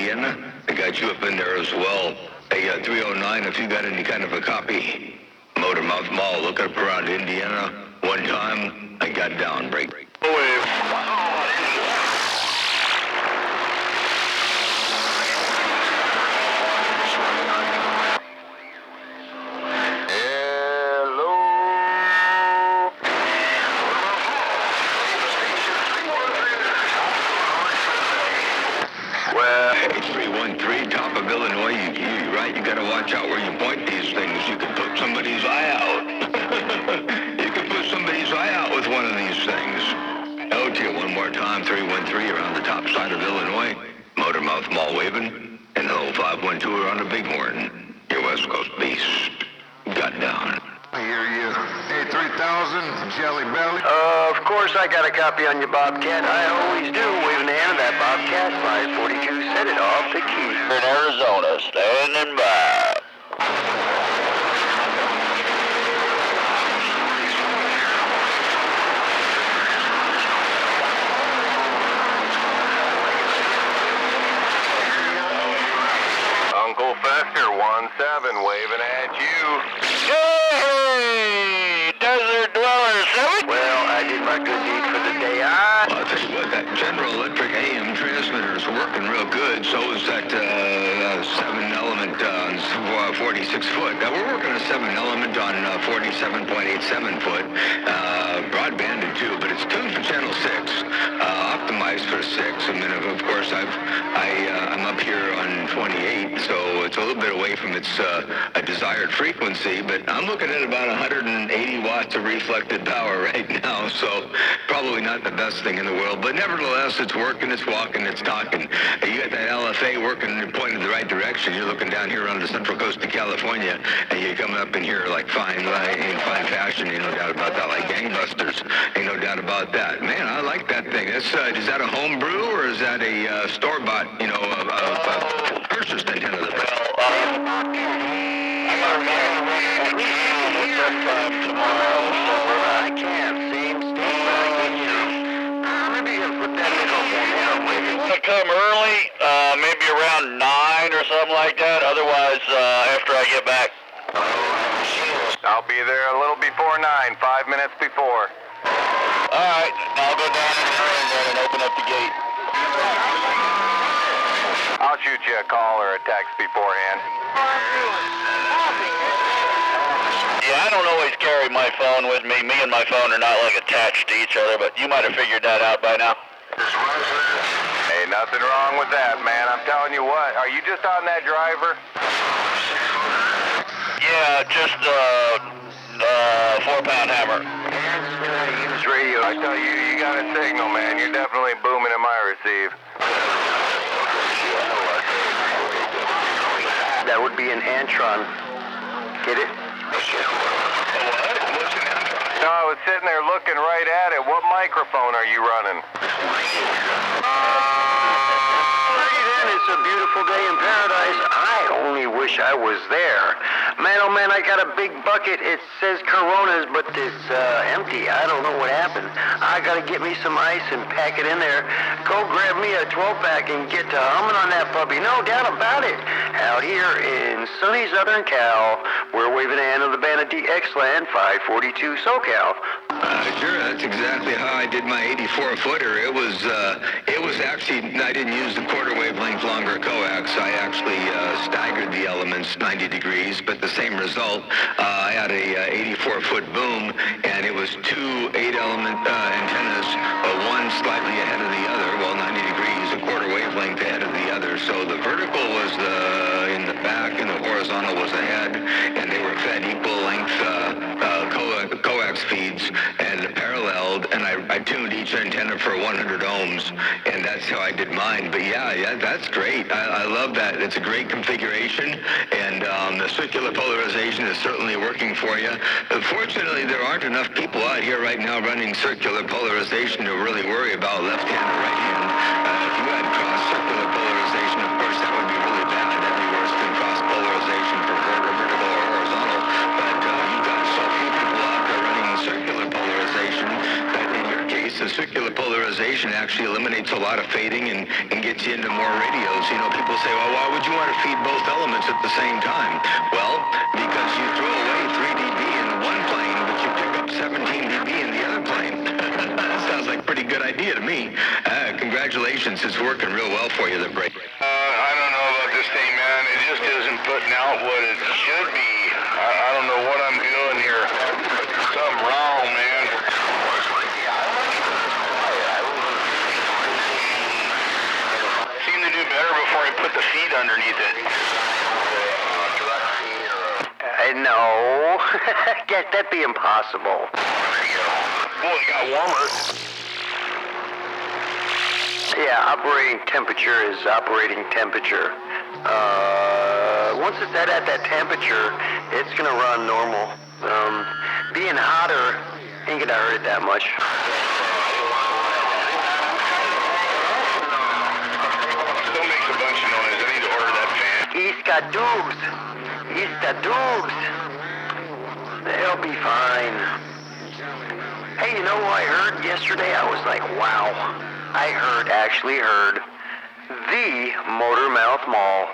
Indiana. I got you up in there as well. Hey, 309, if you got any kind of a copy. Motormouth Maul, look up around Indiana. One time, I got down break. Top of Illinois, you're right, you gotta watch out where you point these things. You can put somebody's eye out. You can put somebody's eye out with one of these things. Out to you one more time, 313 around the top side of Illinois. Motormouth Maul waving, and the whole 512 around the Bighorn. Your West Coast beast. Got down. I hear you. Hey, 3000, Jelly Belly. Of course I got a copy on your Bobcat. I always do. Waving the hand of that Bobcat. 542, set it off the key. In Arizona, standing by. Uncle Fester, 17, waving at you. Hey, Desert Dwellers. Well, I did my good deed for the day. Well, I'll tell you what, that General Electric AM transmitter is working real good. So is that 7-element on 46 foot. Now, we're working a 7-element on 47.87 foot. Broadbanded too, but it's tuned for channel 6. Optimized for 6. I mean, of course, I'm up here on 28, so it's a little bit away from its a desired frequency, but I'm looking at about 180 watts of reflected power right now, so probably not the best thing in the world, but nevertheless, it's working, it's walking, it's talking. You got that LFA working and pointing the right direction. You're looking down here on the central coast of California, and you're coming up in here like in fine fashion, ain't no doubt about that, like gangbusters, ain't no doubt about that. Man, I like that thing. Is that a home brew, or is that a store-bought, purchased antenna? Tomorrow, so I can't seem to maybe you put that in I'll come early, maybe around 9 or something like that. Otherwise, after I get back. I'll be there a little before 9, 5 minutes before. All right, I'll go down in there and open up the gate. I'll shoot you a call or a text beforehand. Yeah, I don't always carry my phone with me. Me and my phone are not like attached to each other, but you might have figured that out by now. Hey, nothing wrong with that, man. I'm telling you what. Are you just on that driver? Yeah, just 4-pound hammer. Use radio. I tell you, you got a signal, man. You're definitely booming in my receive. That would be an Antron. Get it? No, I was sitting there looking right at it. What microphone are you running? It's a beautiful day in paradise. I only wish I was there. Man, oh man, I got a big bucket. It says Coronas, but it's empty. I don't know what happened. I gotta get me some ice and pack it in there. Go grab me a 12-pack and get to humming on that puppy. No doubt about it. Out here in sunny Southern Cal, we're waving the hand of the band of DX Land, 542 SoCal. Sure, that's exactly how I did my 84-footer. It was actually, I didn't use the quarter wavelength longer coax. I actually staggered the elements 90 degrees, but the same result. I had a 84-foot boom, and it was two 8-element antennas, one slightly ahead of the other, well, 90 degrees, a quarter wavelength ahead of the other. So the vertical was in the back, and the horizontal was ahead, and they were fed equal length coax feeds and paralleled, and I tuned each antenna for 100 ohms, and that's how I did mine. But yeah, that's great. I love that. It's a great configuration, and the circular polarization is certainly working for you. Fortunately, there aren't enough people out here right now running circular polarization to really worry about left hand or right hand. If you had cross circular polarization, of course, that would be really bad. That'd be worse than cross polarization for vertical or horizontal. But you've got so few people out there running circular polarization that in your case, the circular polarization actually eliminates promotes a lot of fading and gets you into more radios. You know, people say, well, why would you want to feed both elements at the same time? Well, because you throw away 3 dB in one plane, but you pick up 17 dB in the other plane. That sounds like a pretty good idea to me. Congratulations, it's working real well for you, the break. I don't know about this thing, man. It just isn't putting out what it should be. I don't know what I'm doing here. Something wrong, man. Seemed to do better before I put the feet underneath it. No. That'd be impossible. Boy, it got warmer. Yeah, operating temperature is operating temperature. Once it's at that temperature, it's gonna run normal. Being hotter ain't gonna hurt it that much. Still makes a bunch of noise. I need to order that fan. He's got dubs. He's got dubs. They'll be fine. Hey, you know what I heard yesterday? I was like, wow. I actually heard the Motor Mouth Maul.